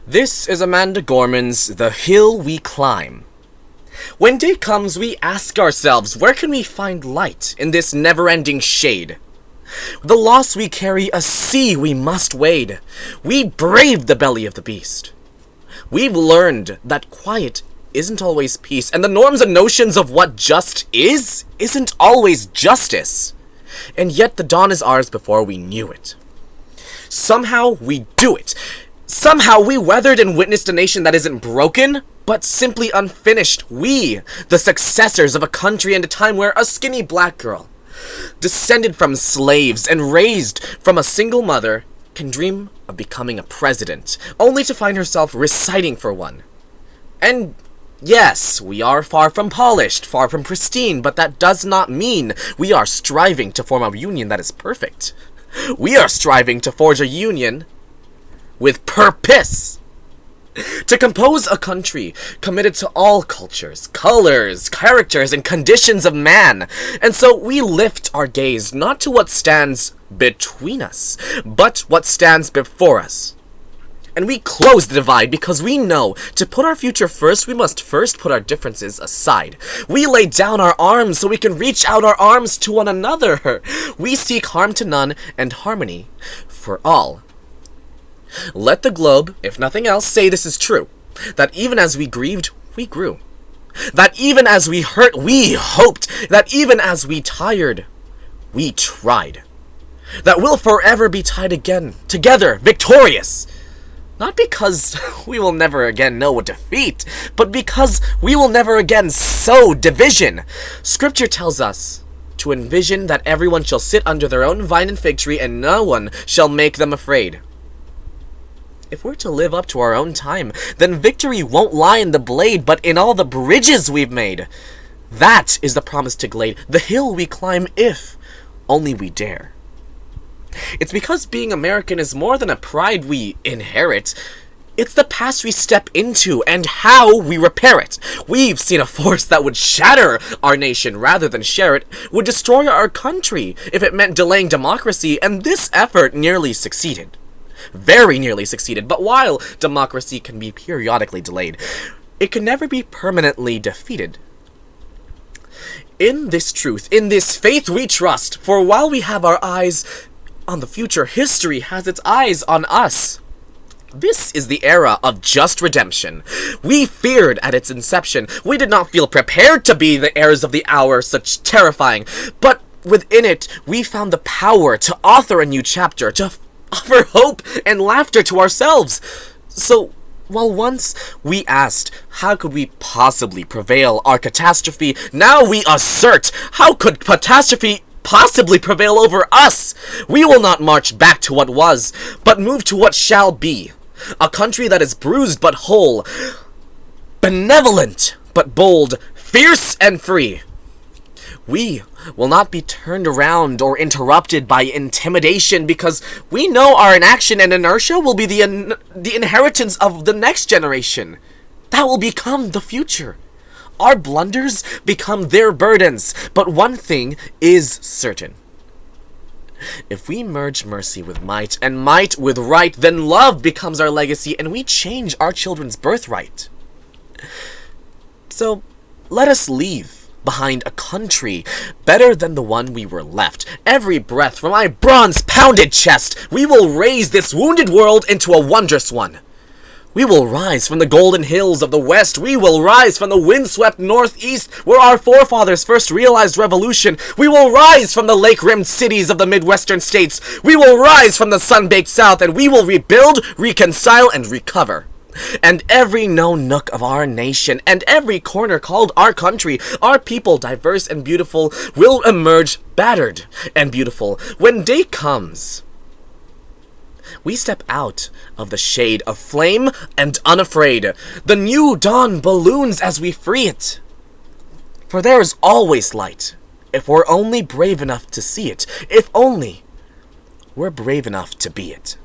This is Amanda Gorman's The Hill We Climb. When day comes, we ask ourselves, where can we find light in this never-ending shade? The loss we carry, a sea we must wade. We braved the belly of the beast. We've learned that quiet isn't always peace, and the norms and notions of what just isn't always justice. And yet the dawn is ours before we knew it. Somehow we do it. Somehow we weathered and witnessed a nation that isn't broken, but simply unfinished. We, the successors of a country and a time where a skinny black girl, descended from slaves and raised from a single mother, can dream of becoming a president, only to find herself reciting for one. And yes, we are far from polished, far from pristine, but that does not mean we are striving to form a union that is perfect. We are striving to forge a union with purpose. To compose a country committed to all cultures, colors, characters, and conditions of man. And so we lift our gaze not to what stands between us, but what stands before us. And we close the divide because we know to put our future first, we must first put our differences aside. We lay down our arms so we can reach out our arms to one another. We seek harm to none and harmony for all. Let the globe, if nothing else, say this is true. That even as we grieved, we grew. That even as we hurt, we hoped. That even as we tired, we tried. That we'll forever be tied again, together, victorious. Not because we will never again know what defeat, but because we will never again sow division. Scripture tells us to envision that everyone shall sit under their own vine and fig tree, and no one shall make them afraid. If we're to live up to our own time, then victory won't lie in the blade, but in all the bridges we've made. That is the promise to Glade, the hill we climb if only we dare. It's because being American is more than a pride we inherit. It's the past we step into and how we repair it. We've seen a force that would shatter our nation rather than share it, would destroy our country if it meant delaying democracy, and this effort nearly succeeded. Very nearly succeeded, but while democracy can be periodically delayed, it can never be permanently defeated. In this truth, in this faith we trust, for while we have our eyes on the future, history has its eyes on us. This is the era of just redemption. We feared at its inception. We did not feel prepared to be the heirs of the hour, such terrifying, but within it, we found the power to author a new chapter, to offer hope and laughter to ourselves. So, while once we asked, how could we possibly prevail our catastrophe, now we assert, how could catastrophe possibly prevail over us? We will not march back to what was, but move to what shall be. A country that is bruised but whole, benevolent but bold, fierce and free. We will not be turned around or interrupted by intimidation because we know our inaction and inertia will be the inheritance of the next generation. That will become the future. Our blunders become their burdens, but one thing is certain. If we merge mercy with might and might with right, then love becomes our legacy and we change our children's birthright. So, let us leave behind a country better than the one we were left. Every breath from my bronze-pounded chest, we will raise this wounded world into a wondrous one. We will rise from the golden hills of the west. We will rise from the windswept northeast, where our forefathers first realized revolution. We will rise from the lake-rimmed cities of the midwestern states. We will rise from the sun-baked south, and we will rebuild, reconcile, and recover. And every known nook of our nation, and every corner called our country, our people, diverse and beautiful, will emerge battered and beautiful. When day comes, we step out of the shade of flame and unafraid. The new dawn balloons as we free it. For there is always light, if we're only brave enough to see it, if only we're brave enough to be it.